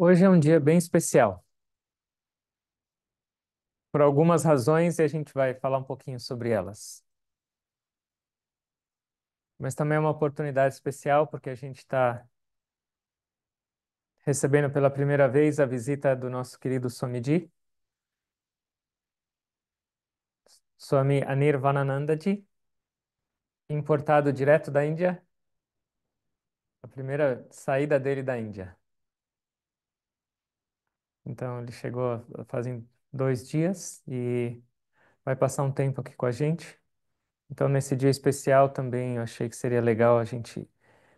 Hoje é um dia bem especial, por algumas razões, e a gente vai falar um pouquinho sobre elas. Mas também é uma oportunidade especial porque a gente está recebendo pela primeira vez a visita do nosso querido Swamiji, Swami Anirvananandaji, importado direto da Índia, a primeira saída dele da Índia. Então ele chegou fazem 2 dias e vai passar um tempo aqui com a gente. Então nesse dia especial também eu achei que seria legal a gente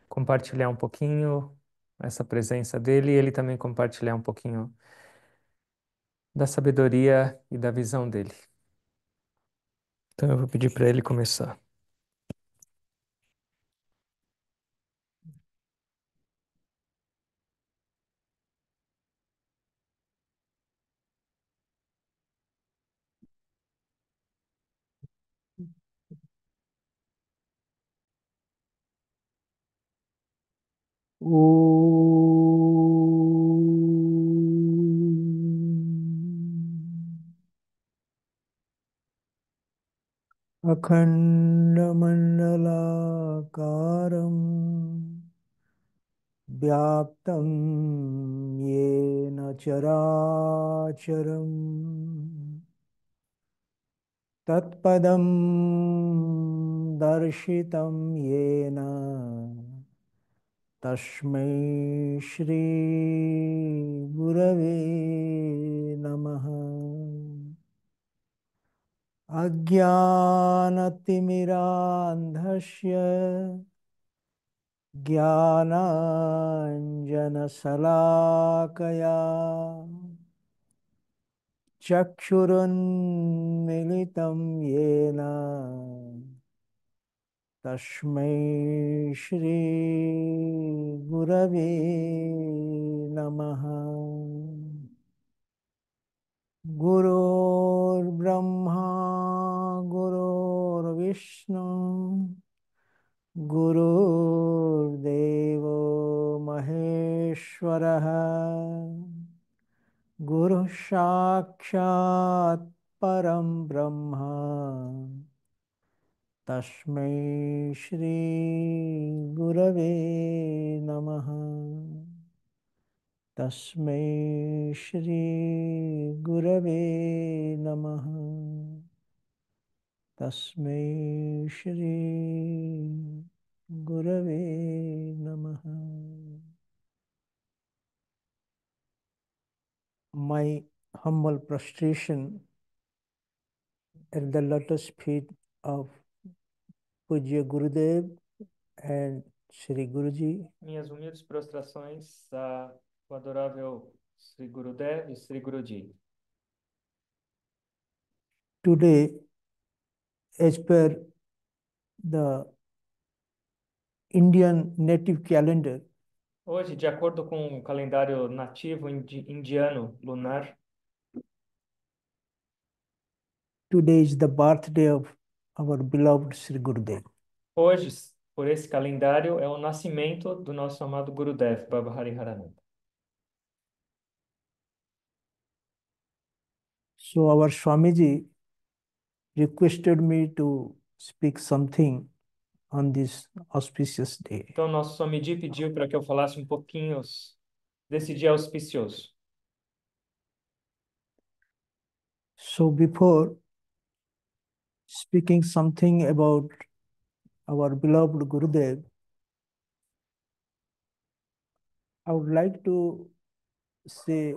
compartilhar um pouquinho essa presença dele e ele também compartilhar um pouquinho da sabedoria e da visão dele. Então eu vou pedir para ele começar. अखण्डमण्डलाकारम् व्याप्तं येन चराचरम् तत्पदं दर्शितं येन तस्मै श्रीगुरवे नमः। अज्ञानतिमिरान्धस्य ज्ञानाञ्जनशलाकया चक्षुरुन्मिलितं येन तस्मै श्रीगुरवे नमः। गुरुर्ब्रह्मा गुरुर्विष्णु गुरुर्देवो महेश्वरः गुरुः साक्षात् परं ब्रह्म तस्मै श्री गुरवे नमः। तस्मै श्री गुरवे नमः। तस्मै श्री गुरवे नमः। My humble prostration at the lotus feet of Pujya Gurudev and Shri Guruji. Minhas humildes prostrações ao adorável Sri Gurudev e Sri Guruji. Today, as per the Indian native calendar, Hoje, de acordo com o calendário nativo indiano lunar, today is the birthday of our beloved Sri Gurudev. hoje, por esse calendário, é o nascimento do nosso amado Gurudev, Baba Hariharananda. So our Swamiji requested me to speak something on this auspicious day. Então, nosso Swamiji pediu para que eu falasse um pouquinho desse dia auspicioso. So before speaking something about our beloved Gurudev, I would like to say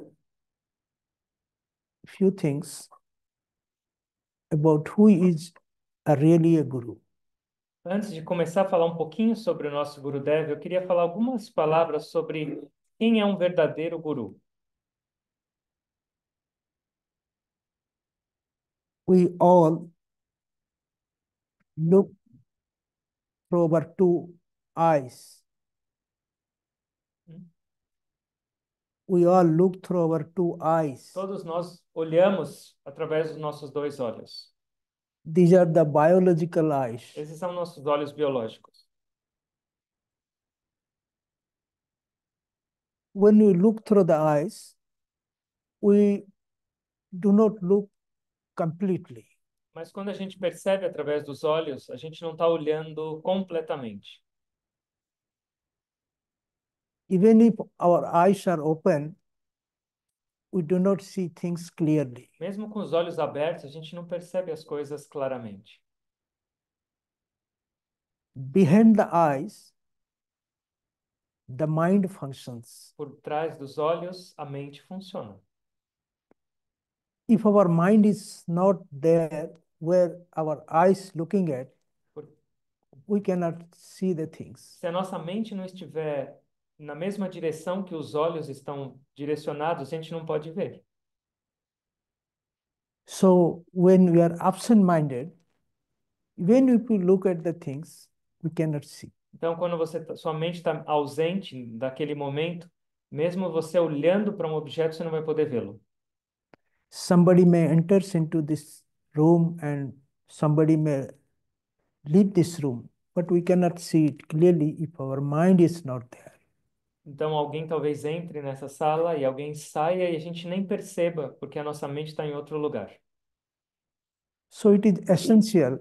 a few things about who is really a Guru. Antes de começar a falar um pouquinho sobre o nosso Gurudev, eu queria falar algumas palavras sobre quem é um verdadeiro guru. We all look through our two eyes. We all look through our two eyes. Todos nós olhamos através dos nossos dois olhos. These are the biological eyes. Esses são nossos olhos biológicos. when we look through the eyes, we do not look completely. Mas quando a gente percebe através dos olhos, a gente não está olhando completamente. Even if our eyes are open, we do not see things clearly. Mesmo com os olhos abertos, a gente não percebe as coisas claramente. Behind the eyes, the mind functions. Por trás dos olhos, a mente funciona. If our mind is not there where our eyes looking at, Por- we cannot see the things. Se a nossa mente não estiver na mesma direção que os olhos estão direcionados, a gente não pode ver. So when we are absent-minded, even if we look at the things, we cannot see. Então, quando sua mente está ausente daquele momento, mesmo você olhando para um objeto, você não vai poder vê-lo. Somebody may enters into this room and somebody may leave this room, but we cannot see it clearly if our mind is not there. Então, alguém talvez entre nessa sala e alguém saia e a gente nem perceba, porque a nossa mente está em outro lugar. So it is essential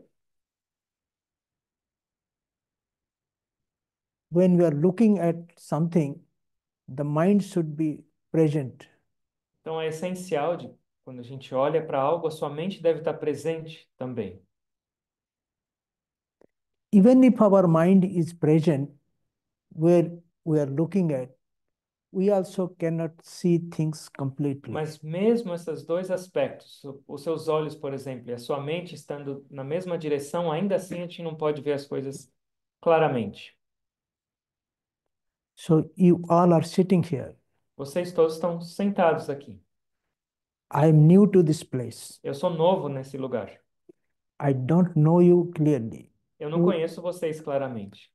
when we are looking at something, the mind should be present. Então, é essencial quando a gente olha para algo, a sua mente deve estar presente também. Even if our mind is present where we are looking at, we also cannot see things completely. Mas mesmo esses dois aspectos, os seus olhos, por exemplo, e a sua mente estando na mesma direção, ainda assim a gente não pode ver as coisas claramente. So you all are sitting here. Vocês todos estão sentados aqui. I am new to this place. Eu sou novo nesse lugar. I don't know you clearly. Eu não Who, conheço vocês claramente.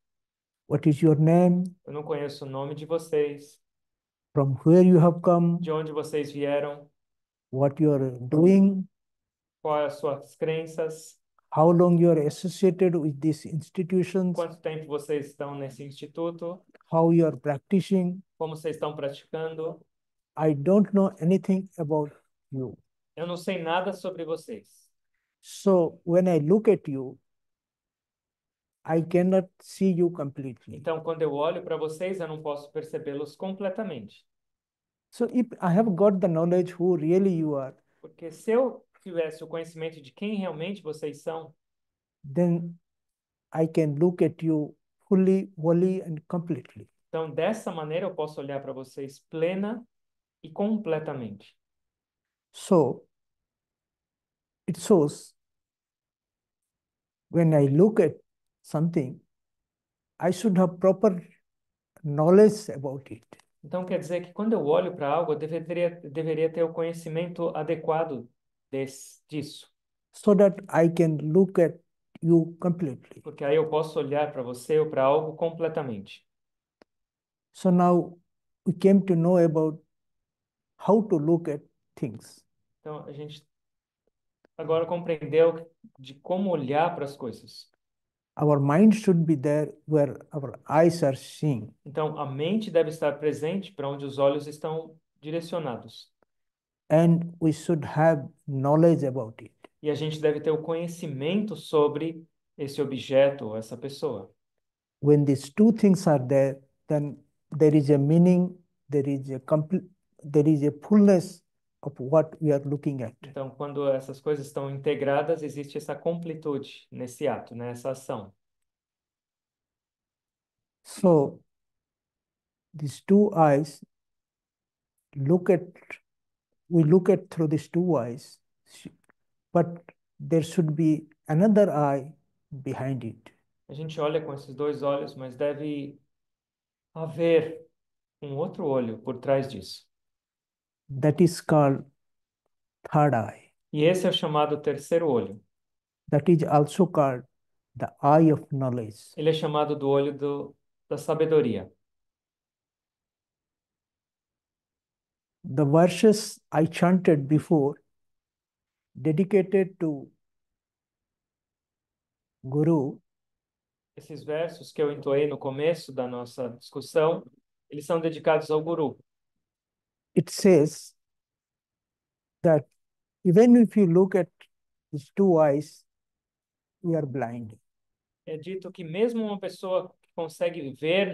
what is your name? Eu não conheço o nome de vocês, From where you have come? de onde vocês vieram, What you are doing? quais as suas crenças, How long you are associated with these institutions? quanto tempo vocês estão nesse instituto, How you are practicing? como vocês estão praticando. I don't know anything about you. Eu não sei nada sobre vocês. So when I look at you, I cannot see you completely. Então, quando eu olho para vocês, eu não posso percebê-los completamente. So if I have got the knowledge who really you are, Porque se eu tivesse o conhecimento de quem realmente vocês são, then I can look at you fully, wholly, and completely. então dessa maneira eu posso olhar para vocês plena e completamente. So it shows when I look at something, I should have proper knowledge about it Então quer dizer que quando eu olho para algo, eu deveria ter o conhecimento adequado disso. so that I can look at you completely. Porque aí eu posso olhar para você ou para algo completamente. So now we came to know about how to look at things. Então a gente agora compreendeu de como olhar para as coisas. Our mind should be there where our eyes are seeing. Então a mente deve estar presente para onde os olhos estão direcionados. And we should have knowledge about it. E a gente deve ter o conhecimento sobre esse objeto ou essa pessoa. When these two things are there, then there is a meaning, there is a fullness of what we are looking at. Então, quando essas coisas estão integradas, existe essa completude nesse ato, nessa ação. So these two eyes look at, we look at through these two eyes, but there should be another eye behind it. A gente olha com esses dois olhos, mas deve haver um outro olho por trás disso. That is called third eye. E esse é o chamado terceiro olho. That is also called the eye of knowledge. Ele é chamado do olho da sabedoria. The verses I chanted before, dedicated to Guru, Esses versos que eu entoei no começo da nossa discussão, eles são dedicados ao Guru. it says that even if you look at these two eyes, we are blind. É dito que mesmo uma pessoa que consegue ver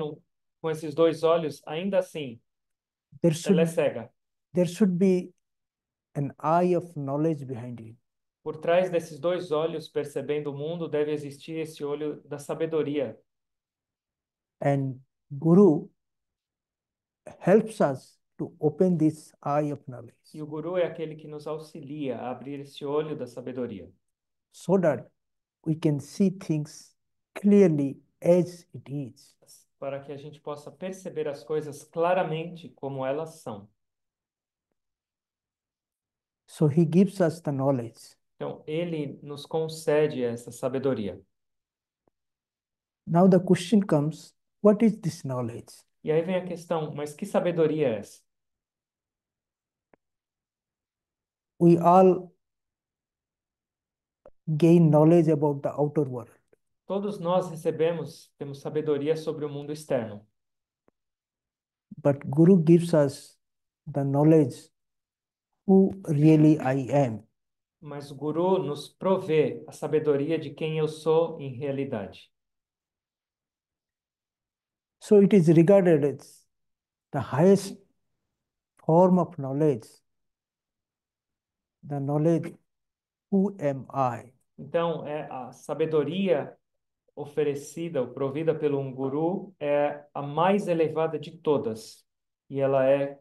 com esses dois olhos, ainda assim, There ela é should cega. there should be an eye of knowledge behind it. Por trás desses dois olhos, percebendo o mundo, deve existir esse olho da sabedoria. And Guru helps us to open this eye of knowledge E o guru é aquele que nos auxilia a abrir esse olho da sabedoria, so that we can see things clearly as it is. para que a gente possa perceber as coisas claramente como elas são. So he gives us the knowledge. Então, ele nos concede essa sabedoria. Now the question comes, what is this knowledge? E aí vem a questão, mas que sabedoria é essa? We all gain knowledge about the outer world, Todos nós temos sabedoria sobre o mundo externo, but Guru gives us the knowledge who really I am. mas o guru nos provê a sabedoria de quem eu sou em realidade. So it is regarded as the highest form of knowledge, the knowledge who am I. Então, é a sabedoria oferecida ou provida pelo um guru é a mais elevada de todas. E ela é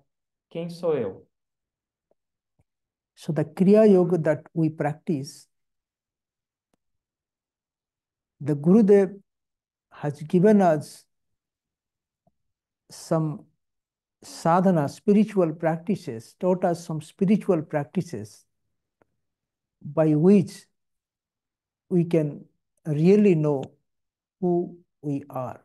quem sou eu? So the Kriya Yoga that we practice, the Gurudev has given us some sadhana, spiritual practices, taught us some spiritual practices by which we can really know who we are.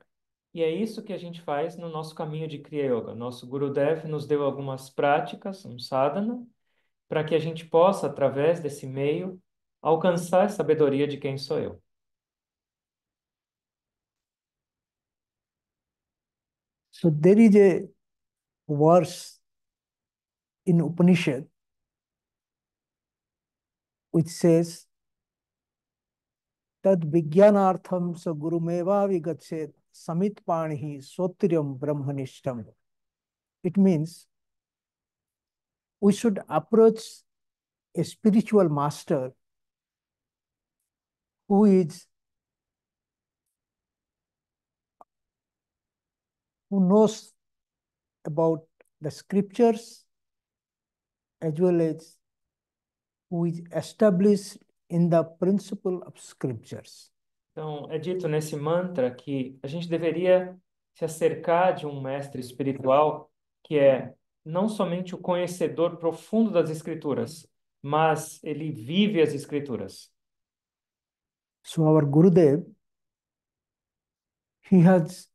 E é isso que a gente faz no nosso caminho de Kriya Yoga. Nosso Gurudev nos deu algumas práticas, um sadhana, para que a gente possa, através desse meio, alcançar a sabedoria de quem sou eu. So there is a verse in Upanishad which says, Tad Vijnanartham sa Gurumeva Vigatset Samit Panihi Sotriam Brahmanishtam. It means we should approach a spiritual master who is who knows about the scriptures as well as who is established in the principle of scriptures. Então, é dito nesse mantra que a gente deveria se acercar de um mestre espiritual que é não somente o conhecedor profundo das escrituras, mas ele vive as escrituras. So our Gurudev, he has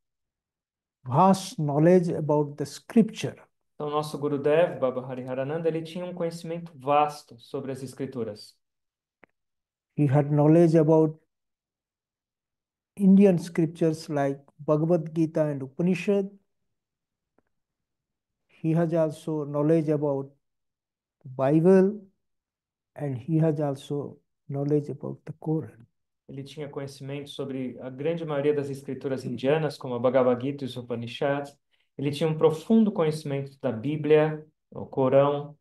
vast knowledge about the scripture. Então, nosso Gurudev, Baba Hariharananda, ele tinha um conhecimento vasto sobre as escrituras. He had knowledge about Indian scriptures like Bhagavad Gita and Upanishad. He has also knowledge about the Bible and he has also knowledge about the Quran. Ele tinha conhecimento sobre a grande maioria das escrituras indianas, como a Bhagavad Gita e os Upanishads. Ele tinha um profundo conhecimento da Bíblia, o Corão.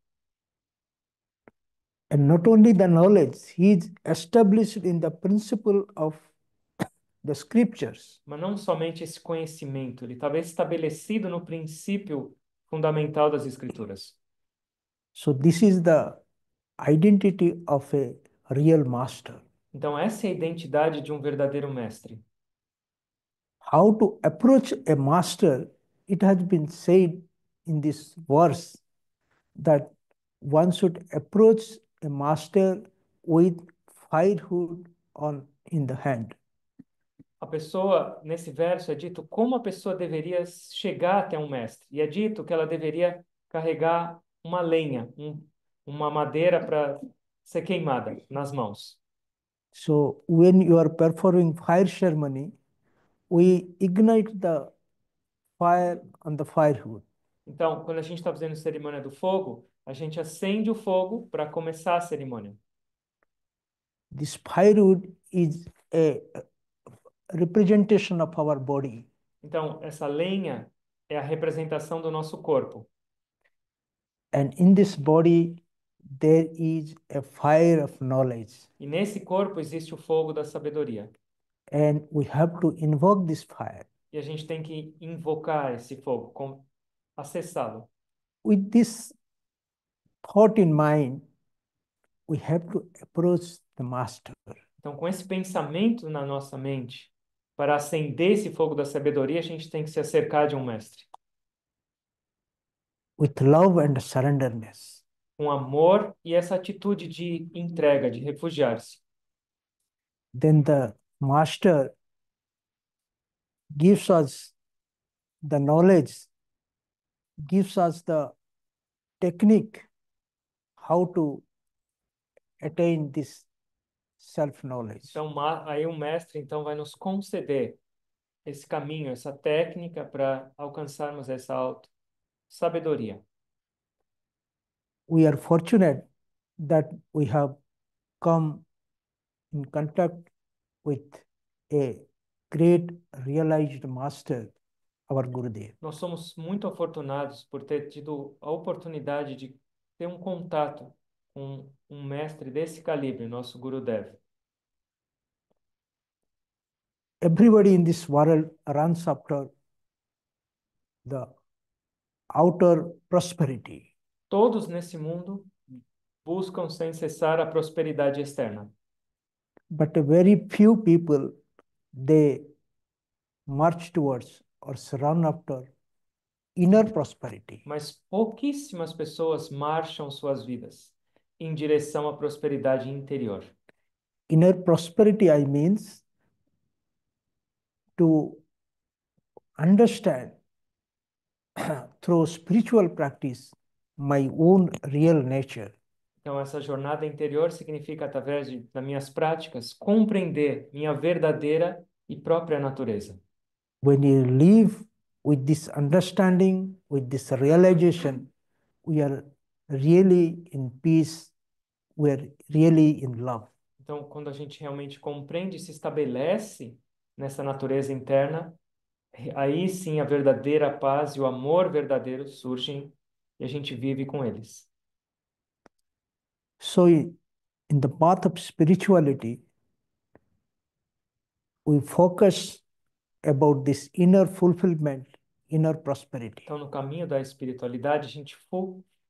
And not only the knowledge, he is established in the principle of the scriptures. Mas não somente esse conhecimento, ele estava estabelecido no princípio fundamental das escrituras. So this is the identity of a real master. Então, essa é a identidade de um verdadeiro mestre. How to approach a master, it has been said in this verse that one should approach a master with firewood on in the hand. A pessoa, nesse verso, é dito como a pessoa deveria chegar até um mestre. E é dito que ela deveria carregar uma lenha, uma madeira para ser queimada nas mãos. So when you are performing fire ceremony, we ignite the fire on the firewood. Então, quando a gente está fazendo cerimônia do fogo, a gente acende o fogo para começar a cerimônia. This firewood is a representation of our body. Então, essa lenha é a representação do nosso corpo. And in this body, there is a fire of knowledge. E nesse corpo existe o fogo da sabedoria. And we have to invoke this fire. E a gente tem que invocar esse fogo, acessá-lo. With this thought in mind, we have to approach the master Então, com esse pensamento na nossa mente, para acender esse fogo da sabedoria, a gente tem que se acercar de um mestre, with love and surrenderness. com amor e essa atitude de entrega, de refugiar-se. Then the master gives us the knowledge, gives us the technique how to attain this self-knowledge. Então, aí o mestre então vai nos conceder esse caminho, essa técnica para alcançarmos essa sabedoria. We are fortunate that we have come in contact with a great realized master, our Gurudev. Nós somos muito afortunados por ter tido a oportunidade de ter um contato com um mestre desse calibre, nosso Gurudev. Everybody in this world runs after the outer prosperity, Todos nesse mundo buscam sem cessar a prosperidade externa, but a very few people they march towards or run after inner prosperity. mas pouquíssimas pessoas marcham suas vidas em direção à prosperidade interior. Inner prosperity, I means to understand through spiritual practice my own real nature. Então, essa jornada interior significa, através das minhas práticas, compreender minha verdadeira e própria natureza. When you live with this understanding, with this realization, we are really in peace, we are really in love. Então, quando a gente realmente compreende e se estabelece nessa natureza interna, aí sim a verdadeira paz e o amor verdadeiro surgem e a gente vive com eles. So, in the path of spirituality, we focus about this inner fulfillment, inner prosperity. Então, no caminho da espiritualidade, a gente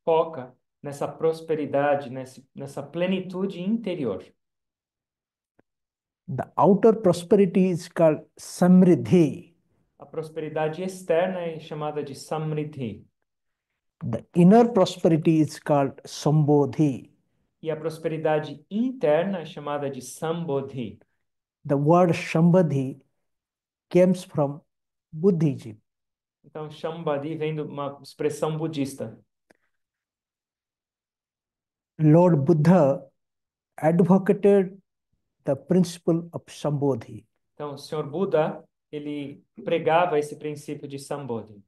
foca nessa prosperidade, nessa plenitude interior. The outer prosperity is called samriddhi. A prosperidade externa é chamada de samriddhi The inner prosperity is called sambodhi. e a prosperidade interna é chamada de sambodhi. The word shambadhi comes from Buddhism. Então, Shambhadi vem de uma expressão budista. Lord Buddha advocated the principle of sambodhi. Então, o Senhor Buda, ele pregava esse princípio de Sambodhi.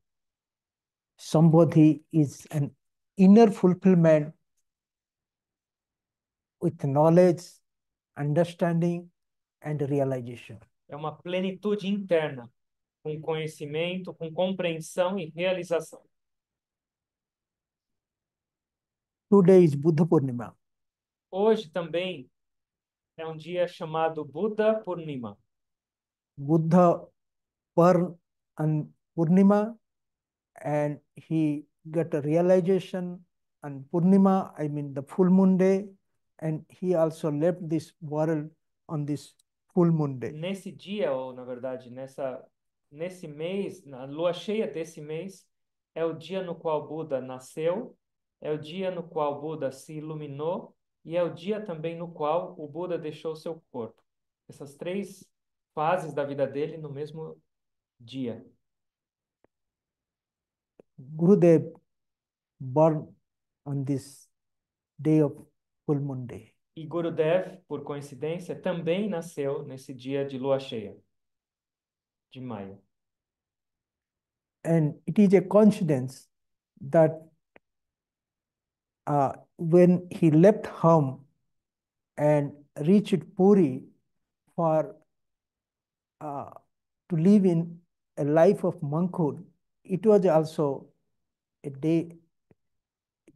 Sambodhi is an inner fulfillment with knowledge, understanding, and realization. É uma plenitude interna, com conhecimento, com compreensão e realização. Today is Buddha Purnima. Hoje também é um dia chamado Buddha Purnima. Buddha and Purnima, and he got a realization on Purnima, I mean the full moon day, and he also left this world on this full moon day. Nesse dia, ou na verdade, nesse mês, na lua cheia desse mês, é o dia no qual Buda nasceu, é o dia no qual Buda se iluminou e é o dia também no qual o Buda deixou seu corpo. Essas três fases da vida dele no mesmo dia. Gurudev born on this day of full moon day. E Gurudev, por coincidência, também nasceu nesse dia de lua cheia, de maio. And it is a coincidence that when he left home and reached Puri for to live in a life of monkhood, it was also a day,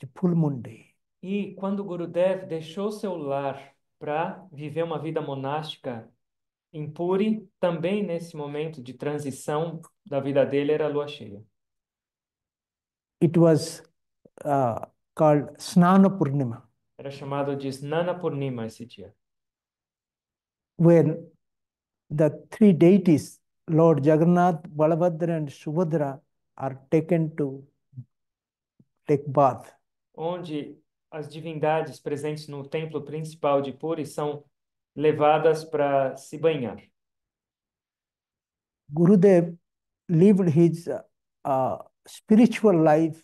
a full moon day. E quando Gurudev deixou seu lar para viver uma vida monástica em Puri, também nesse momento de transição da vida dele era lua cheia. It was uh, called Snana Purnima, Era chamado de Snana Purnima esse dia. when the three deities, Lord Jagannath, Balabhadra, and Subhadra, are taken to take bath. Onde as divindades presentes no templo principal de Puri são levadas para se banhar. Gurudev lived his spiritual life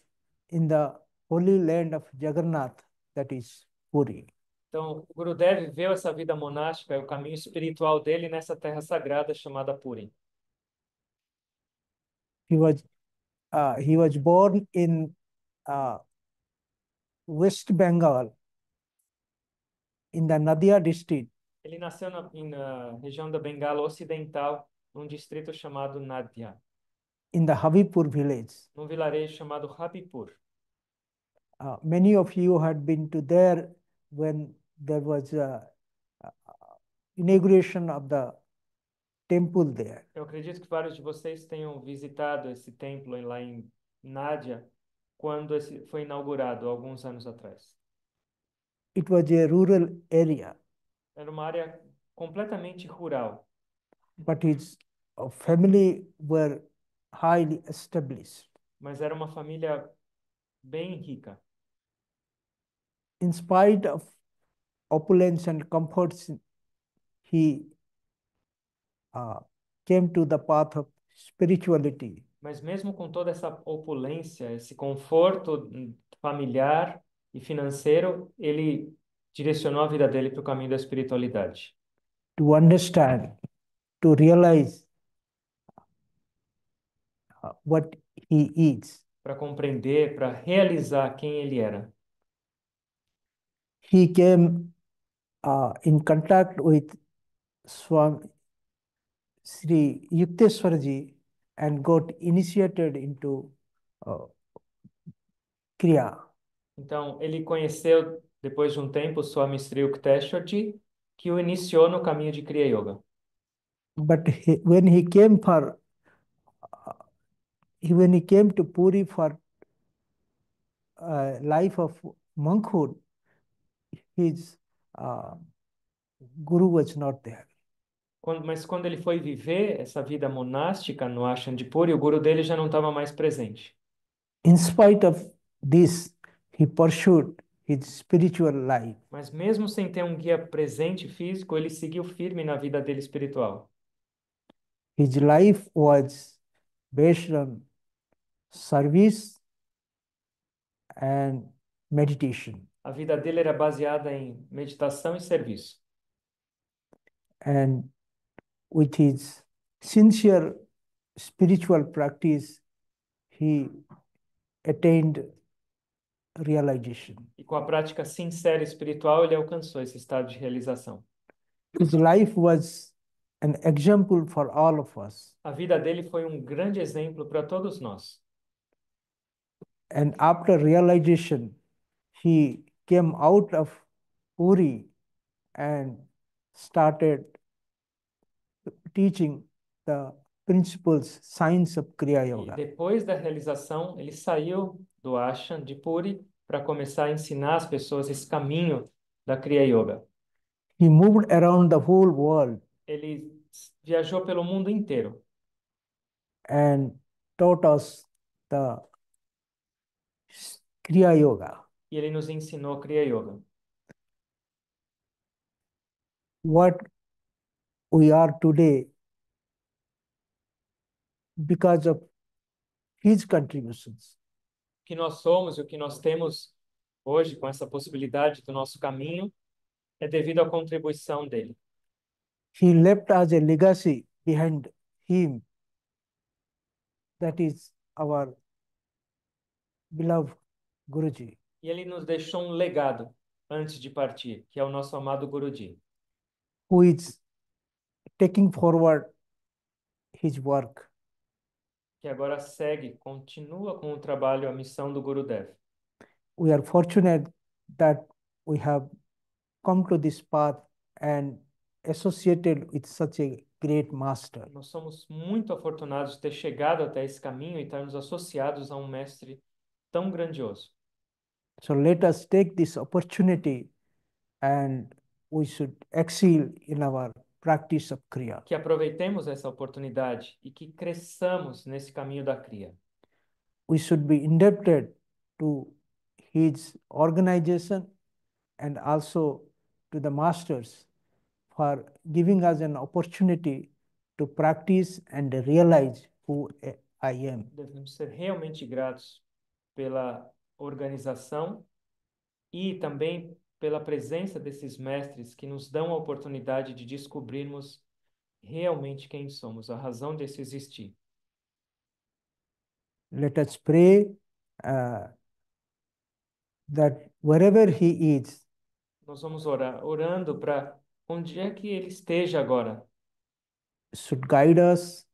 in the holy land of Jagannath, that is Puri. Então, o Gurudev viveu essa vida monástica, o caminho espiritual dele nessa terra sagrada chamada Puri. He was born in uh, West Bengal, in the Nadia district, Ele nasceu na região da Bengala Ocidental, num distrito chamado Nadia, in the Habibpur village. num vilarejo chamado Habipur. Many of you had been to there when there was inauguration of the temple there. Eu acredito que vários de vocês tenham visitado esse templo lá em Nádia, quando esse foi inaugurado, alguns anos atrás. It was a rural area, Era uma área completamente rural, but his family were highly established. mas era uma família bem rica. In spite of opulence and comforts, he came to the path of spirituality. Mas mesmo com toda essa opulência, esse conforto familiar e financeiro, ele direcionou a vida dele para o caminho da espiritualidade, To understand, to realize what he is. para compreender, para realizar quem ele era. He came in contact with Swami Sri Yukteswarji and got initiated into uh, Kriya. Então, ele conheceu, depois de um tempo, o Swami Sri Yukteswarji, que o iniciou no caminho de Kriya Yoga. But when he came when he came to Puri for life of monkhood, his guru was not there. Mas quando ele foi viver essa vida monástica no ashram de Puri, o guru dele já não estava mais presente. In spite of this, he pursued his spiritual life. Mas mesmo sem ter um guia presente físico, ele seguiu firme na vida dele espiritual. His life was based on service and meditation. A vida dele era baseada em meditação e serviço. And with his sincere spiritual practice, he attained realization. E com a prática sincera espiritual, ele alcançou esse estado de realização. His life was an example for all of us. A vida dele foi um grande exemplo para todos nós. And after realization, he came out of Puri and started teaching the principles, science of Kriya E Yoga. depois da realização, ele saiu do ashram de Puri para começar a ensinar as pessoas esse caminho da Kriya Yoga. He moved around the whole world Ele viajou pelo mundo inteiro and taught us the Kriya Yoga. e ele nos ensinou Kriya Yoga. What we are today because of his contributions. O que nós somos e o que nós temos hoje com essa possibilidade do nosso caminho é devido à contribuição dele. He left us a legacy behind him, that is our beloved Guruji, E ele nos deixou um legado antes de partir, que é o nosso amado Guruji, who is taking forward his work. que agora segue, continua com o trabalho, a missão do Gurudev. We are fortunate that we have come to this path and associated with such a great master. Nós somos muito afortunados de ter chegado até esse caminho e estarmos associados a um mestre tão grandioso. So let us take this opportunity and we should excel in our practice of Kriya. Que aproveitemos essa oportunidade e que cresçamos nesse caminho da cria. We should be indebted to his organization and also to the masters for giving us an opportunity to practice and realize who I am. Devemos ser realmente gratos pela organização e também pela presença desses mestres que nos dão a oportunidade de descobrirmos realmente quem somos, a razão desse existir. Let us pray uh, that wherever he is, Nós vamos orar, orando para onde é que ele esteja agora, should guide us,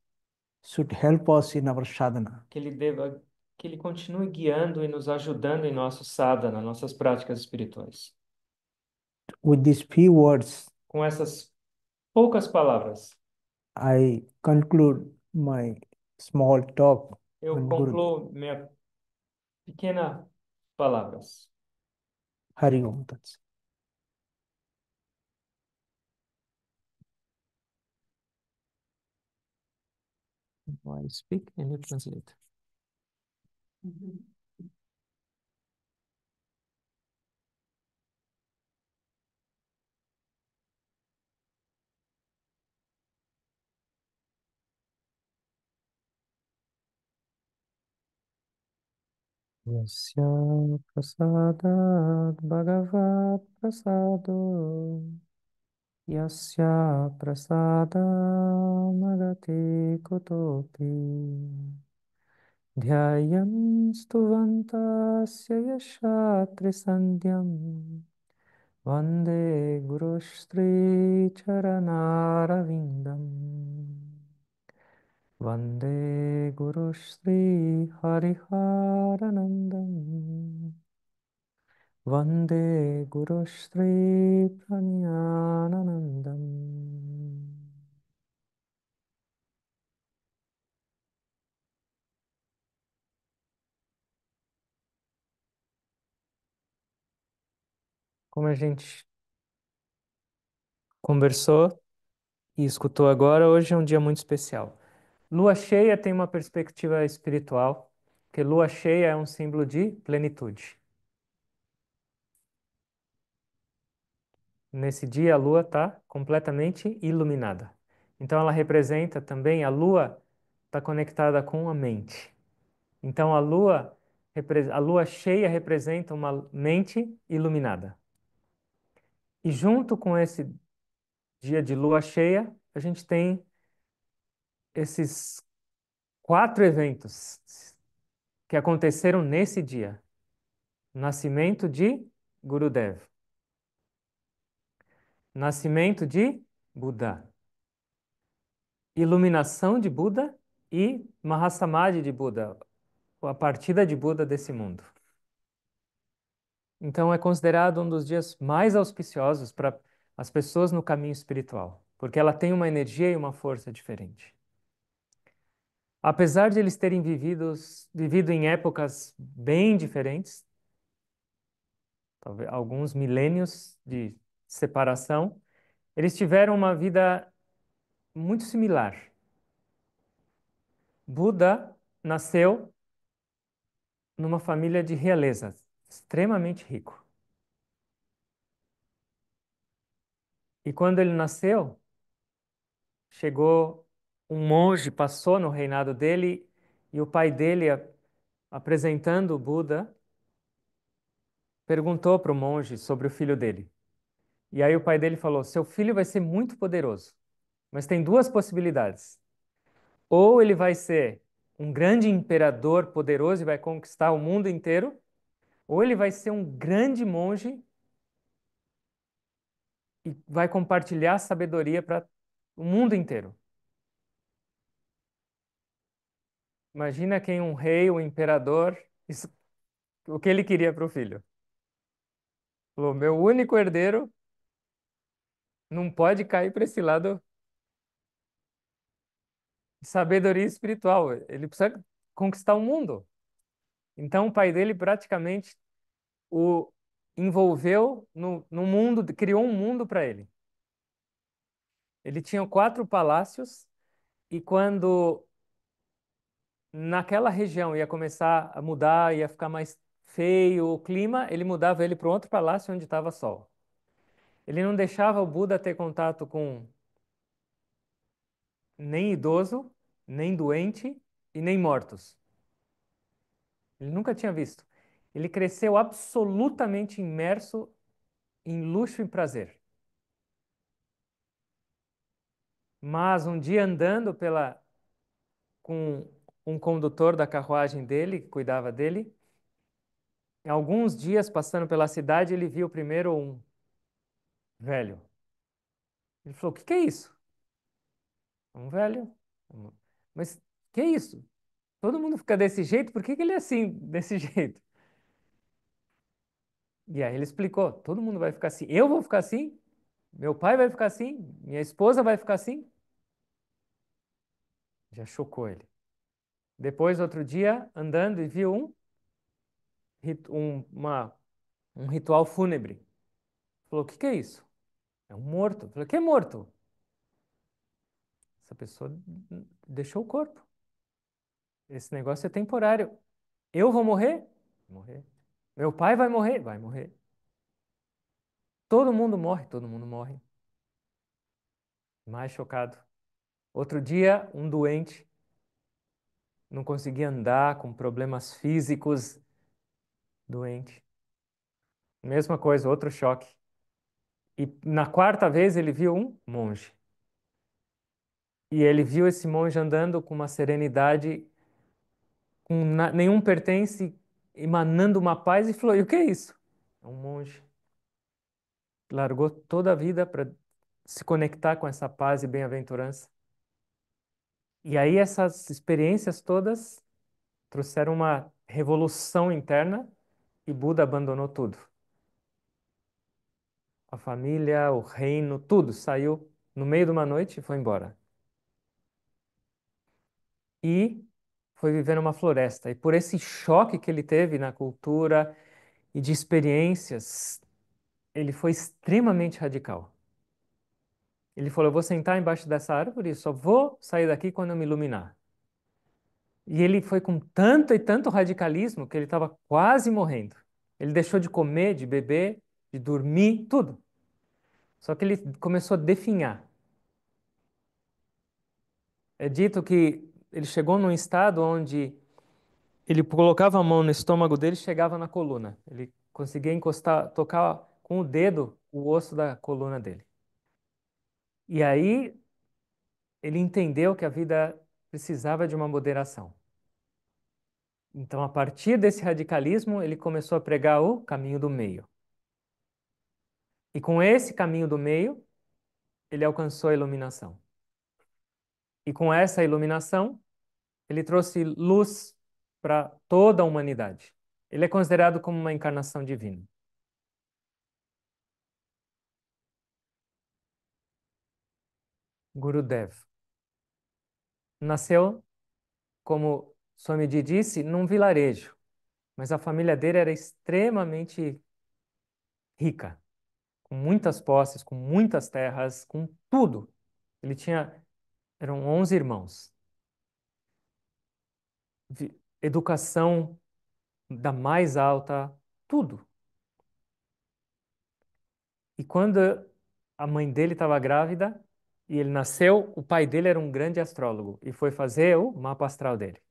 should help us in our sadhana. que ele deva, que ele continue guiando e nos ajudando em nosso sadhana, nossas práticas espirituais. With these few words, Com essas poucas palavras, I conclude my small talk eu on Gurudev. concluo minha pequena palavras. Hari Om Tat Sat. I speak and you translate. Yasya prasadat bhagavat prasado yasya prasadamagati kutopi ध्यायन् स्तुवन्तास्य यशात्रि सन्ध्यम् वन्दे गुरुश्रीचरणारविन्दम् वन्दे गुरुश्रीहरिहरनन्दम् वन्दे गुरुश्रीप्रणयानन्दम् Como a gente conversou e escutou agora, hoje é um dia muito especial. Lua cheia tem uma perspectiva espiritual, porque lua cheia é um símbolo de plenitude. Nesse dia a lua está completamente iluminada. Então ela representa também, a lua está conectada com a mente. Então a lua cheia representa uma mente iluminada. E junto com esse dia de lua cheia, a gente tem esses 4 eventos que aconteceram nesse dia. Nascimento de Gurudev. Nascimento de Buda. Iluminação de Buda e Mahasamadhi de Buda, a partida de Buda desse mundo. Então é considerado um dos dias mais auspiciosos para as pessoas no caminho espiritual, porque ela tem uma energia e uma força diferente. Apesar de eles terem vivido em épocas bem diferentes, talvez alguns milênios de separação, eles tiveram uma vida muito similar. Buda nasceu numa família de realeza, extremamente rico. E quando ele nasceu, chegou um monge, passou no reinado dele, e o pai dele, apresentando o Buda, perguntou para o monge sobre o filho dele. E aí o pai dele falou: seu filho vai ser muito poderoso, mas tem duas possibilidades. Ou ele vai ser um grande imperador poderoso e vai conquistar o mundo inteiro, ou ele vai ser um grande monge e vai compartilhar sabedoria para o mundo inteiro. Imagina quem um rei, um imperador, o que ele queria para o filho. Falou, meu único herdeiro não pode cair para esse lado de sabedoria espiritual. Ele precisa conquistar o mundo. Então o pai dele praticamente o envolveu no mundo, criou um mundo para ele. Ele tinha 4 palácios e quando naquela região ia começar a mudar, ia ficar mais feio o clima, ele mudava ele para um outro palácio onde estava sol. Ele não deixava o Buda ter contato com nem idoso, nem doente e nem mortos. Ele nunca tinha visto. Ele cresceu absolutamente imerso em luxo e prazer. Mas um dia andando com um condutor da carruagem dele, que cuidava dele, alguns dias passando pela cidade, ele viu primeiro um velho. Ele falou: "O que que é isso?" Um velho. Mas que é isso? Todo mundo fica desse jeito, por que que ele é assim, desse jeito? E aí ele explicou: todo mundo vai ficar assim. Eu vou ficar assim? Meu pai vai ficar assim? Minha esposa vai ficar assim? Já chocou ele. Depois, outro dia, andando e viu rit- um, uma, um ritual fúnebre. Falou: o que que é isso? É um morto. Falou: que é morto? Essa pessoa deixou o corpo. Esse negócio é temporário. Eu vou morrer? Vou morrer. Meu pai vai morrer? Vai morrer. Todo mundo morre? Todo mundo morre. Mais chocado. Outro dia, um doente não conseguia andar, com problemas físicos, doente. Mesma coisa, outro choque. E na quarta vez ele viu um monge. E ele viu esse monge andando com uma serenidade, com nenhum pertence, emanando uma paz, e falou: e o que é isso? É um monge. Largou toda a vida para se conectar com essa paz e bem-aventurança. E aí essas experiências todas trouxeram uma revolução interna e Buda abandonou tudo. A família, o reino, tudo saiu no meio de uma noite e foi embora. E foi viver numa floresta. E por esse choque que ele teve na cultura e de experiências, ele foi extremamente radical. Ele falou: eu vou sentar embaixo dessa árvore e só vou sair daqui quando eu me iluminar. E ele foi com tanto e tanto radicalismo que ele estava quase morrendo. Ele deixou de comer, de beber, de dormir, tudo. Só que ele começou a definhar. É dito que ele chegou num estado onde ele colocava a mão no estômago dele e chegava na coluna. Ele conseguia encostar, tocar com o dedo o osso da coluna dele. E aí ele entendeu que a vida precisava de uma moderação. Então, a partir desse radicalismo, ele começou a pregar o caminho do meio. E com esse caminho do meio, ele alcançou a iluminação. E com essa iluminação, ele trouxe luz para toda a humanidade. Ele é considerado como uma encarnação divina. Gurudev. Nasceu, como Swamiji disse, num vilarejo, mas a família dele era extremamente rica, com muitas posses, com muitas terras, com tudo. Ele tinha, eram 11 irmãos. Educação da mais alta, tudo. E quando a mãe dele estava grávida e ele nasceu, o pai dele era um grande astrólogo e foi fazer o mapa astral dele.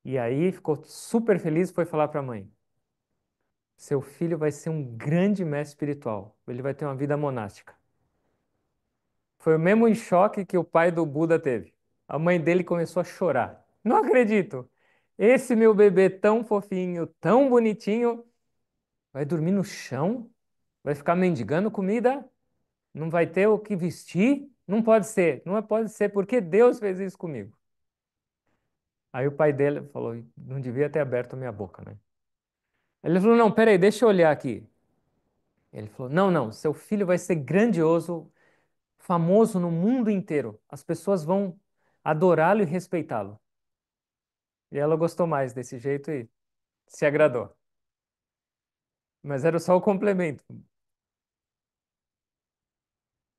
E aí ficou super feliz e foi falar para a mãe: seu filho vai ser um grande mestre espiritual, ele vai ter uma vida monástica. Foi o mesmo choque que o pai do Buda teve. A mãe dele começou a chorar. Não acredito. Esse meu bebê tão fofinho, tão bonitinho, vai dormir no chão? Vai ficar mendigando comida? Não vai ter o que vestir? Não pode ser, não pode ser, porque Deus fez isso comigo. Aí o pai dele falou, não devia ter aberto a minha boca, né? Ele falou, não, peraí, deixa eu olhar aqui. Ele falou, não, não, seu filho vai ser grandioso, famoso no mundo inteiro. As pessoas vão adorá-lo e respeitá-lo. E ela gostou mais desse jeito e se agradou. Mas era só o complemento.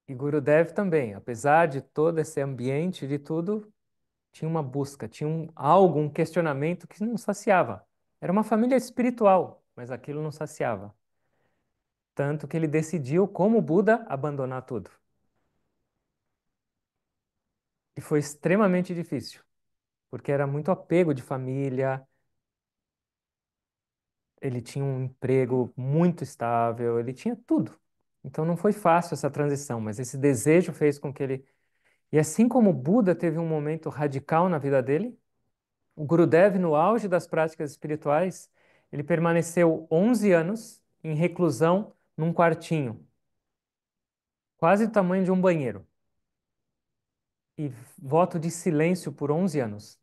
E Gurudev também, apesar de todo esse ambiente, de tudo, tinha uma busca, tinha algo, um questionamento que não saciava. Era uma família espiritual, mas aquilo não saciava. Tanto que ele decidiu, como Buda, abandonar tudo. E foi extremamente difícil, porque era muito apego de família, ele tinha um emprego muito estável, ele tinha tudo. Então não foi fácil essa transição, mas esse desejo fez com que ele. E assim como Buda teve um momento radical na vida dele, o Gurudev, no auge das práticas espirituais, ele permaneceu 11 anos em reclusão num quartinho, quase do tamanho de um banheiro, e voto de silêncio por 11 anos.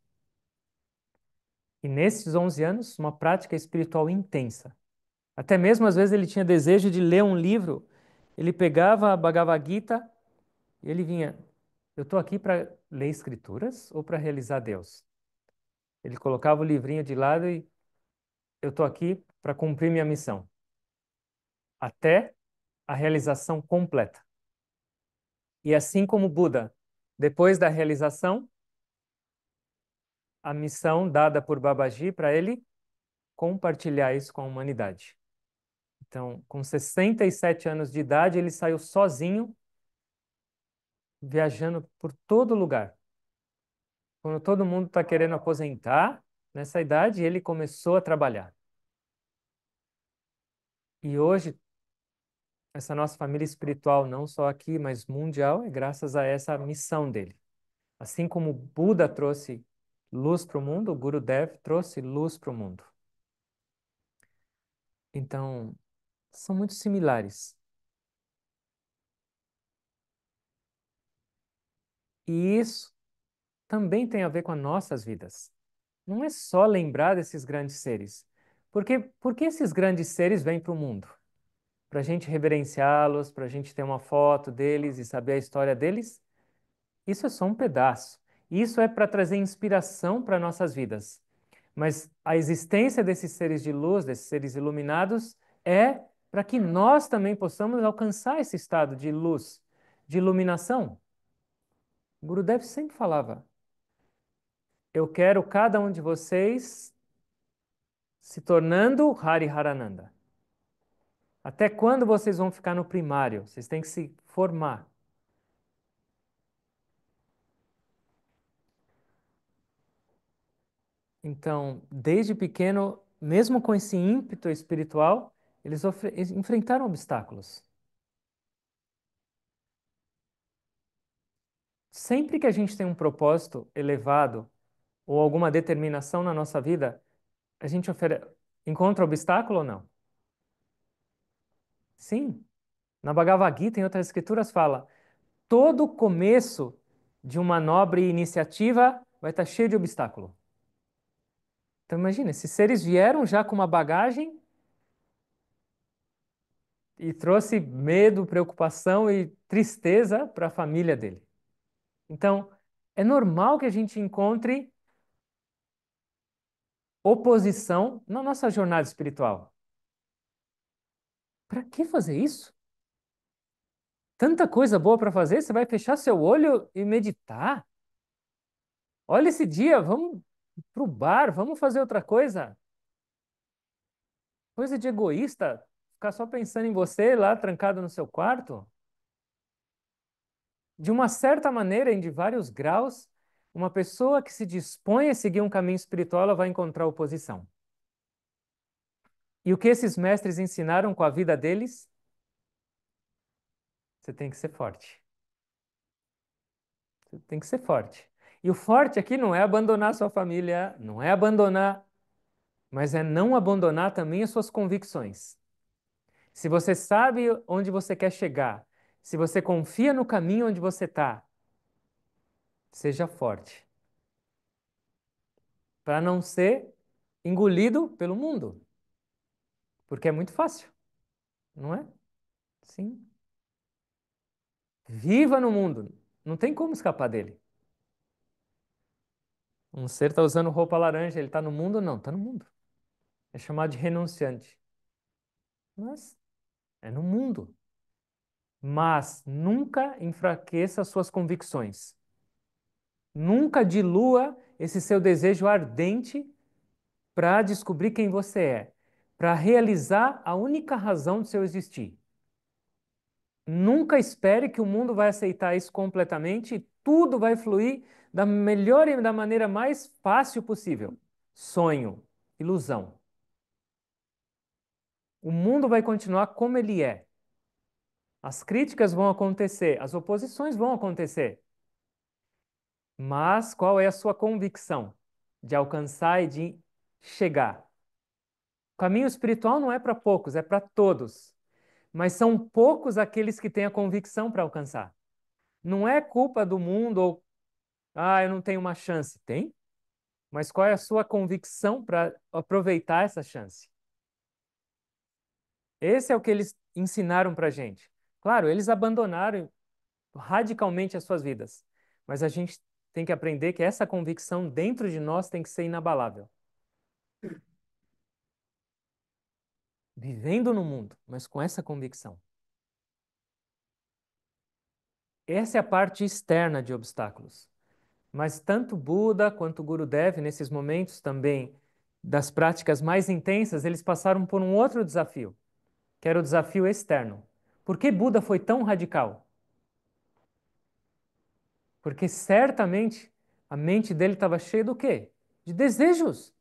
E nesses 11 anos, uma prática espiritual intensa. Até mesmo às vezes ele tinha desejo de ler um livro, ele pegava a Bhagavad Gita e ele vinha, eu estou aqui para ler escrituras ou para realizar Deus? Ele colocava o livrinho de lado e eu estou aqui para cumprir minha missão, até a realização completa. E assim como Buda, depois da realização, a missão dada por Babaji para ele compartilhar isso com a humanidade. Então, com 67 anos de idade, ele saiu sozinho, viajando por todo lugar. Quando todo mundo está querendo aposentar, nessa idade, ele começou a trabalhar. E hoje, essa nossa família espiritual, não só aqui, mas mundial, é graças a essa missão dele. Assim como Buda trouxe luz para o mundo, o Gurudev trouxe luz para o mundo. Então, são muito similares. E isso também tem a ver com as nossas vidas. Não é só lembrar desses grandes seres. Porque esses grandes seres vêm para o mundo? Para a gente reverenciá-los, para a gente ter uma foto deles e saber a história deles? Isso é só um pedaço. Isso é para trazer inspiração para nossas vidas. Mas a existência desses seres de luz, desses seres iluminados, é para que nós também possamos alcançar esse estado de luz, de iluminação. O Gurudev sempre falava: eu quero cada um de vocês se tornando Hariharananda. Até quando vocês vão ficar no primário? Vocês têm que se formar. Então, desde pequeno, mesmo com esse ímpeto espiritual, eles enfrentaram obstáculos. Sempre que a gente tem um propósito elevado ou alguma determinação na nossa vida, a gente encontra obstáculo ou não? Sim. Na Bhagavad Gita, em outras escrituras, fala: todo começo de uma nobre iniciativa vai estar cheio de obstáculo. Então imagina, esses seres vieram já com uma bagagem e trouxe medo, preocupação e tristeza para a família dele. Então, é normal que a gente encontre oposição na nossa jornada espiritual. Para que fazer isso? Tanta coisa boa para fazer, você vai fechar seu olho e meditar? Olha esse dia, vamos pro bar, vamos fazer outra coisa. Coisa de egoísta, ficar só pensando em você lá trancado no seu quarto. De uma certa maneira, em de vários graus, uma pessoa que se dispõe a seguir um caminho espiritual, ela vai encontrar oposição. E o que esses mestres ensinaram com a vida deles? Você tem que ser forte. Você tem que ser forte. E o forte aqui não é abandonar sua família, não é abandonar, mas é não abandonar também as suas convicções. Se você sabe onde você quer chegar, se você confia no caminho onde você está, seja forte, para não ser engolido pelo mundo, porque é muito fácil, não é? Sim. Viva no mundo, não tem como escapar dele. Um ser está usando roupa laranja, ele está no mundo? Não, está no mundo. É chamado de renunciante. Mas é no mundo. Mas nunca enfraqueça suas convicções. Nunca dilua esse seu desejo ardente para descobrir quem você é, para realizar a única razão do seu existir. Nunca espere que o mundo vai aceitar isso completamente e tudo vai fluir da melhor e da maneira mais fácil possível. Sonho, ilusão. O mundo vai continuar como ele é. As críticas vão acontecer, as oposições vão acontecer. Mas qual é a sua convicção de alcançar e de chegar? O caminho espiritual não é para poucos, é para todos. Mas são poucos aqueles que têm a convicção para alcançar. Não é culpa do mundo ou, eu não tenho uma chance. Tem, mas qual é a sua convicção para aproveitar essa chance? Esse é o que eles ensinaram para a gente. Claro, eles abandonaram radicalmente as suas vidas, mas a gente tem que aprender que essa convicção dentro de nós tem que ser inabalável. Vivendo no mundo, mas com essa convicção. Essa é a parte externa de obstáculos. Mas tanto Buda quanto Gurudev, nesses momentos também das práticas mais intensas, eles passaram por um outro desafio, que era o desafio externo. Por que Buda foi tão radical? Porque certamente a mente dele estava cheia do quê? De desejos.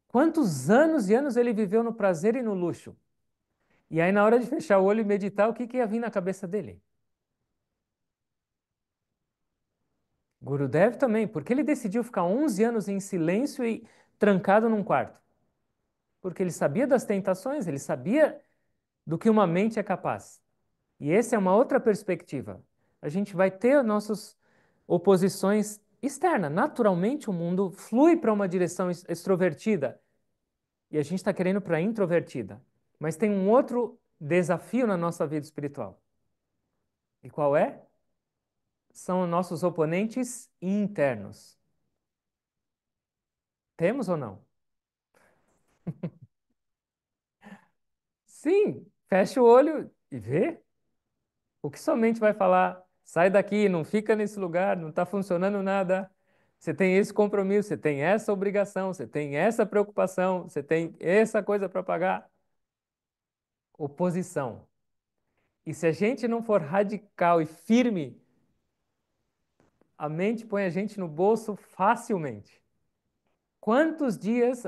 Quantos anos e anos ele viveu no prazer e no luxo? E aí, na hora de fechar o olho e meditar, o que ia vir na cabeça dele? Gurudev também, porque ele decidiu ficar 11 anos em silêncio e trancado num quarto. Porque ele sabia das tentações, ele sabia do que uma mente é capaz. E essa é uma outra perspectiva. A gente vai ter nossas oposições externas. Naturalmente, o mundo flui para uma direção extrovertida e a gente está querendo para introvertida. Mas tem um outro desafio na nossa vida espiritual. E qual é? São nossos oponentes internos. Temos ou não? Sim, fecha o olho e vê. O que somente vai falar, sai daqui, não fica nesse lugar, não está funcionando nada. Você tem esse compromisso, você tem essa obrigação, você tem essa preocupação, você tem essa coisa para pagar. Oposição. E se a gente não for radical e firme, a mente põe a gente no bolso facilmente. Quantos dias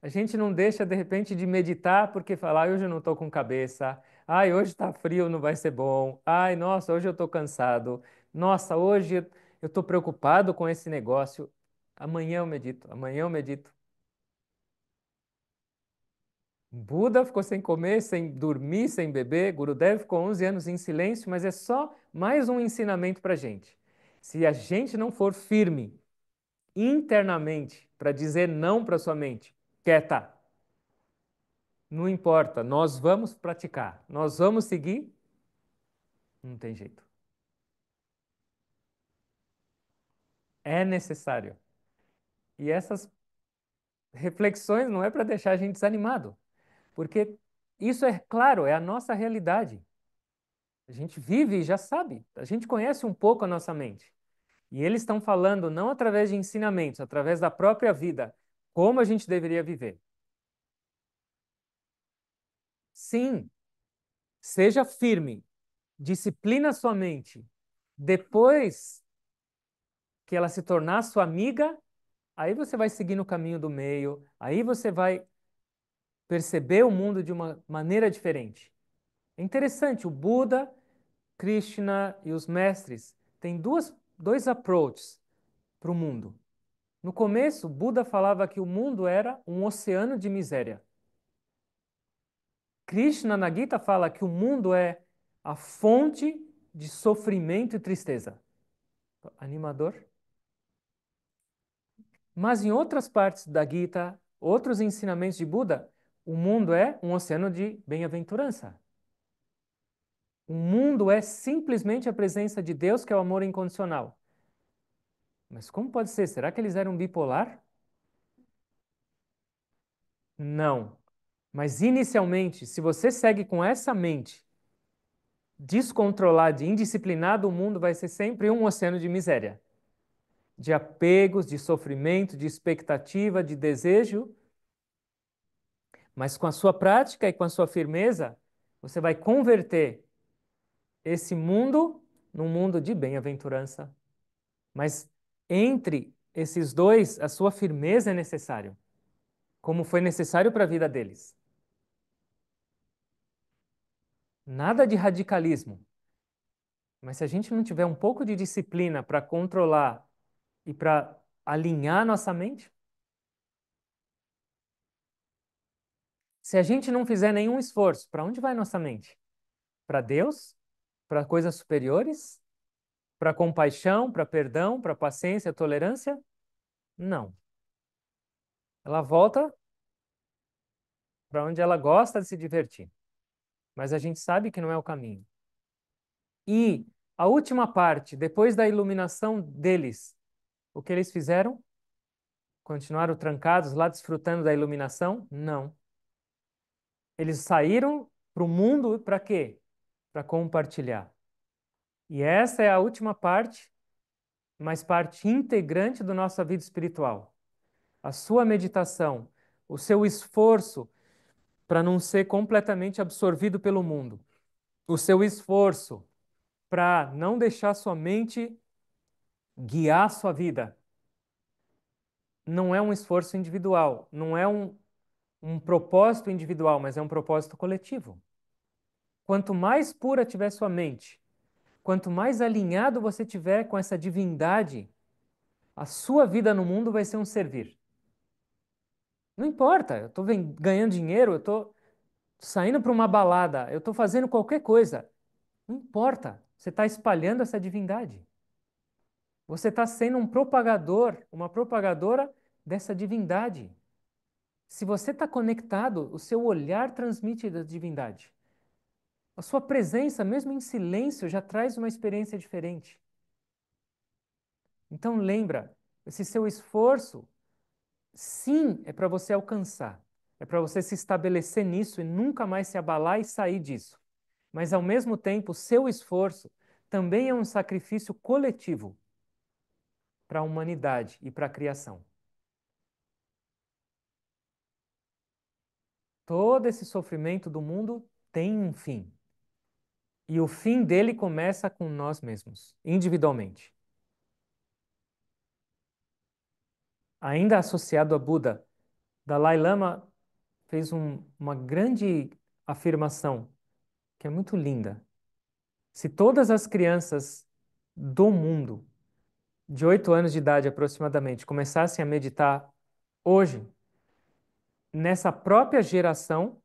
a gente não deixa de repente de meditar porque fala, hoje eu não estou com cabeça, hoje está frio, não vai ser bom, nossa, hoje eu estou cansado, nossa, hoje eu estou preocupado com esse negócio, amanhã eu medito, amanhã eu medito. Buda ficou sem comer, sem dormir, sem beber, Gurudev ficou 11 anos em silêncio, mas é só mais um ensinamento para a gente. Se a gente não for firme internamente para dizer não para sua mente, quieta. Não importa, nós vamos praticar, nós vamos seguir, não tem jeito. É necessário. E essas reflexões não é para deixar a gente desanimado, porque isso é claro, é a nossa realidade. A gente vive e já sabe, a gente conhece um pouco a nossa mente. E eles estão falando não através de ensinamentos, através da própria vida, como a gente deveria viver. Sim, seja firme, disciplina sua mente. Depois que ela se tornar sua amiga, aí você vai seguir no caminho do meio, aí você vai perceber o mundo de uma maneira diferente. É interessante, o Buda, Krishna e os mestres têm dois approaches. para o mundo. No começo, Buda falava que o mundo era um oceano de miséria. Krishna na Gita fala que o mundo é a fonte de sofrimento e tristeza. Animador? Mas em outras partes da Gita, outros ensinamentos de Buda, o mundo é um oceano de bem-aventurança. O mundo é simplesmente a presença de Deus, que é o amor incondicional. Mas como pode ser? Será que eles eram bipolar? Não. Mas inicialmente, se você segue com essa mente descontrolada e indisciplinada, o mundo vai ser sempre um oceano de miséria, de apegos, de sofrimento, de expectativa, de desejo. Mas com a sua prática e com a sua firmeza, você vai converter esse mundo num mundo de bem-aventurança. Mas entre esses dois, a sua firmeza é necessário, como foi necessário para a vida deles. Nada de radicalismo. Mas se a gente não tiver um pouco de disciplina para controlar e para alinhar nossa mente, se a gente não fizer nenhum esforço, para onde vai nossa mente? Para Deus? Para coisas superiores? Para compaixão, para perdão, para paciência, tolerância? Não. Ela volta para onde ela gosta de se divertir. Mas a gente sabe que não é o caminho. E a última parte, depois da iluminação deles, o que eles fizeram? Continuaram trancados lá desfrutando da iluminação? Não. Eles saíram para o mundo para quê? Para compartilhar. E essa é a última parte, mas parte integrante da nossa vida espiritual. A sua meditação, o seu esforço para não ser completamente absorvido pelo mundo, o seu esforço para não deixar sua mente guiar sua vida. Não é um esforço individual, não é um propósito individual, mas é um propósito coletivo. Quanto mais pura tiver sua mente, quanto mais alinhado você tiver com essa divindade, a sua vida no mundo vai ser um servir. Não importa, eu estou ganhando dinheiro, eu estou saindo para uma balada, eu estou fazendo qualquer coisa. Não importa, você está espalhando essa divindade. Você está sendo um propagador, uma propagadora dessa divindade. Se você está conectado, o seu olhar transmite da divindade. A sua presença, mesmo em silêncio, já traz uma experiência diferente. Então lembra, esse seu esforço, sim, é para você alcançar. É para você se estabelecer nisso e nunca mais se abalar e sair disso. Mas ao mesmo tempo, o seu esforço também é um sacrifício coletivo para a humanidade e para a criação. Todo esse sofrimento do mundo tem um fim. E o fim dele começa com nós mesmos, individualmente. Ainda associado a Buda, Dalai Lama fez uma grande afirmação que é muito linda. Se todas as crianças do mundo, de 8 anos de idade aproximadamente, começassem a meditar hoje, nessa própria geração,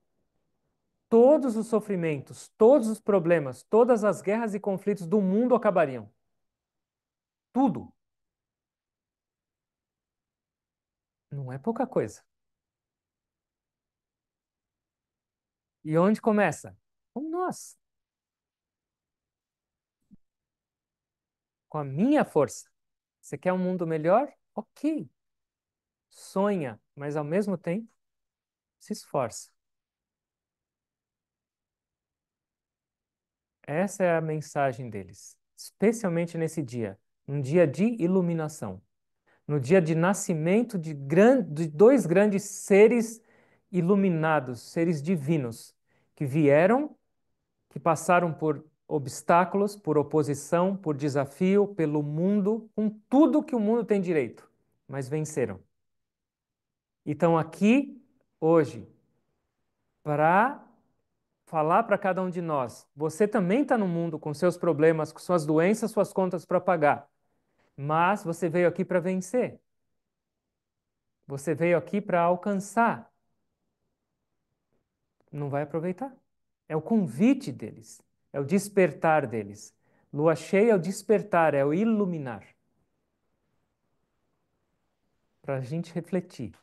todos os sofrimentos, todos os problemas, todas as guerras e conflitos do mundo acabariam. Tudo. Não é pouca coisa. E onde começa? Com nós, com a minha força. Você quer um mundo melhor? Ok. Sonha, mas ao mesmo tempo se esforça. Essa é a mensagem deles, especialmente nesse dia, um dia de iluminação, no dia de nascimento de dois grandes seres iluminados, seres divinos, que vieram, que passaram por obstáculos, por oposição, por desafio, pelo mundo, com tudo que o mundo tem direito, mas venceram. E estão aqui hoje para falar para cada um de nós: você também está no mundo com seus problemas, com suas doenças, suas contas para pagar. Mas você veio aqui para vencer. Você veio aqui para alcançar. Não vai aproveitar. É o convite deles, é o despertar deles. Lua cheia é o despertar, é o iluminar. Para a gente refletir.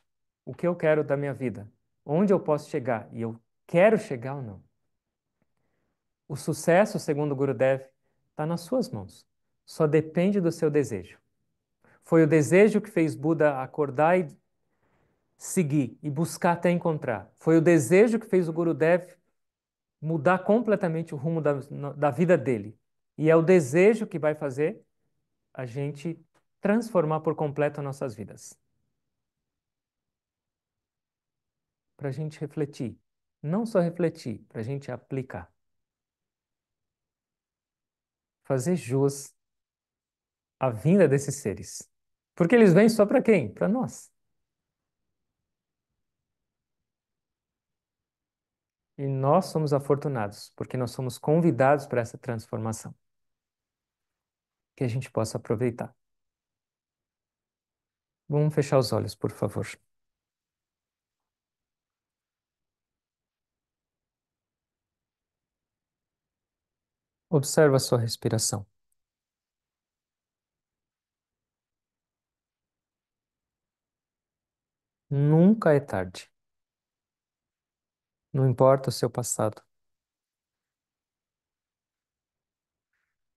O que eu quero da minha vida? Onde eu posso chegar? E eu quero chegar ou não? O sucesso, segundo o Gurudev, está nas suas mãos. Só depende do seu desejo. Foi o desejo que fez Buda acordar e seguir e buscar até encontrar. Foi o desejo que fez o Gurudev mudar completamente o rumo da vida dele. E é o desejo que vai fazer a gente transformar por completo as nossas vidas. Para a gente refletir. Não só refletir, para a gente aplicar. Fazer jus à vinda desses seres. Porque eles vêm só para quem? Para nós. E nós somos afortunados, porque nós somos convidados para essa transformação. Que a gente possa aproveitar. Vamos fechar os olhos, por favor. Observa a sua respiração. Nunca é tarde. Não importa o seu passado.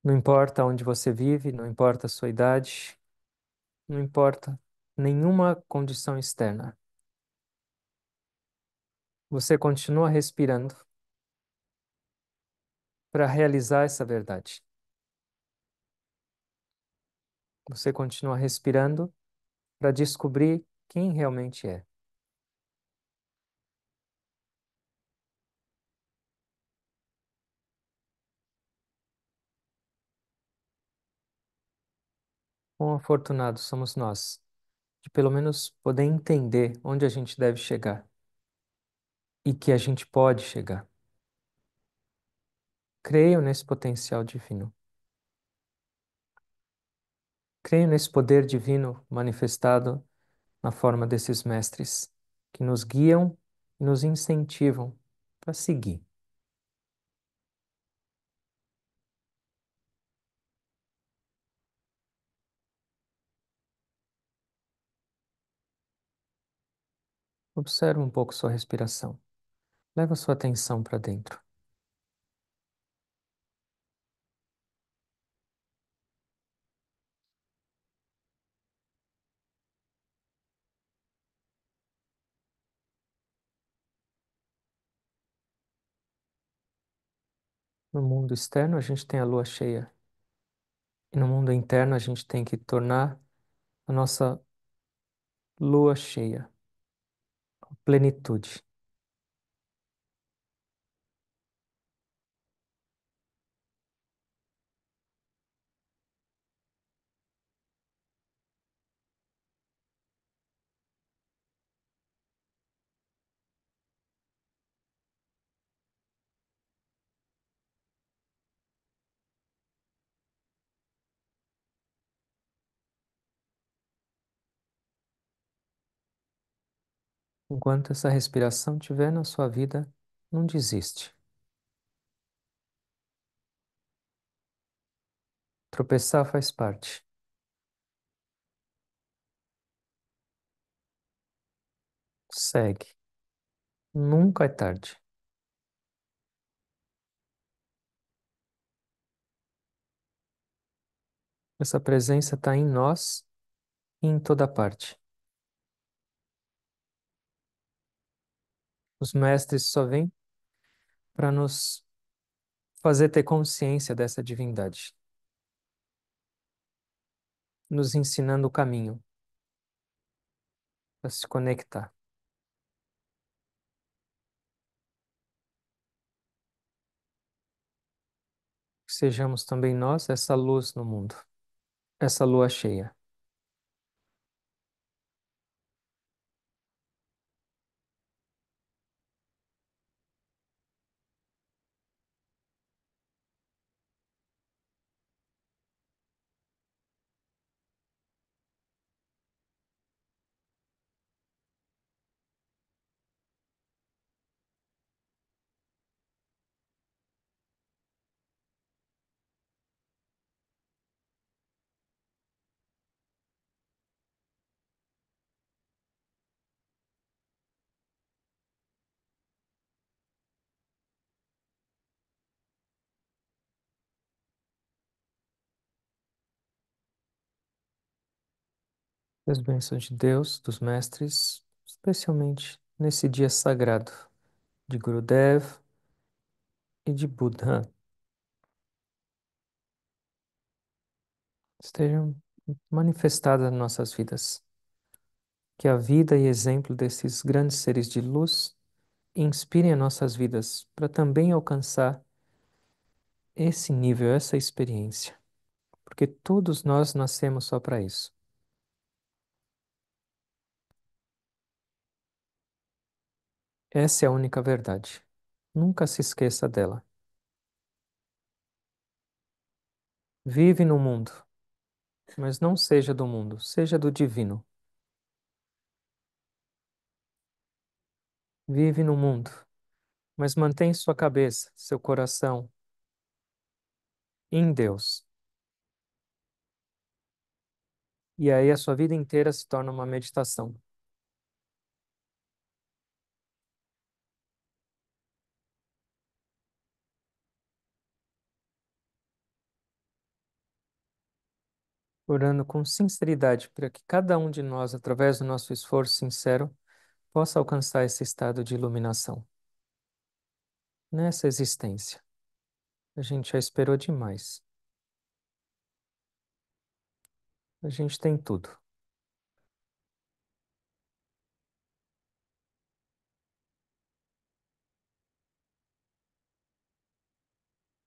Não importa onde você vive, não importa a sua idade, não importa nenhuma condição externa. Você continua respirando para realizar essa verdade. Você continua respirando para descobrir quem realmente é. Quão afortunados somos nós de pelo menos poder entender onde a gente deve chegar e que a gente pode chegar. Creio nesse potencial divino. Creio nesse poder divino manifestado na forma desses mestres que nos guiam e nos incentivam para seguir. Observe um pouco sua respiração. Leva sua atenção para dentro. No mundo externo, a gente tem a lua cheia. E no mundo interno, a gente tem que tornar a nossa lua cheia, a plenitude. Enquanto essa respiração estiver na sua vida, não desiste. Tropeçar faz parte. Segue. Nunca é tarde. Essa presença está em nós e em toda parte. Os mestres só vêm para nos fazer ter consciência dessa divindade, nos ensinando o caminho para se conectar. Que sejamos também nós essa luz no mundo, essa lua cheia. As bênçãos de Deus, dos mestres, especialmente nesse dia sagrado de Gurudev e de Buda, estejam manifestadas nas nossas vidas. Que a vida e exemplo desses grandes seres de luz inspirem as nossas vidas para também alcançar esse nível, essa experiência, porque todos nós nascemos só para isso. Essa é a única verdade. Nunca se esqueça dela. Vive no mundo, mas não seja do mundo, seja do divino. Vive no mundo, mas mantém sua cabeça, seu coração em Deus. E aí a sua vida inteira se torna uma meditação. Orando com sinceridade para que cada um de nós, através do nosso esforço sincero, possa alcançar esse estado de iluminação nessa existência. A gente já esperou demais. A gente tem tudo.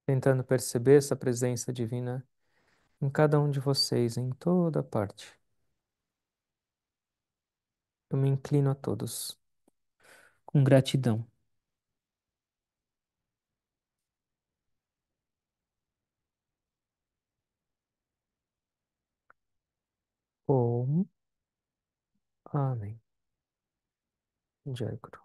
Tentando perceber essa presença divina em cada um de vocês, em toda parte. Eu me inclino a todos com gratidão. Om. Amém. Jai Guru.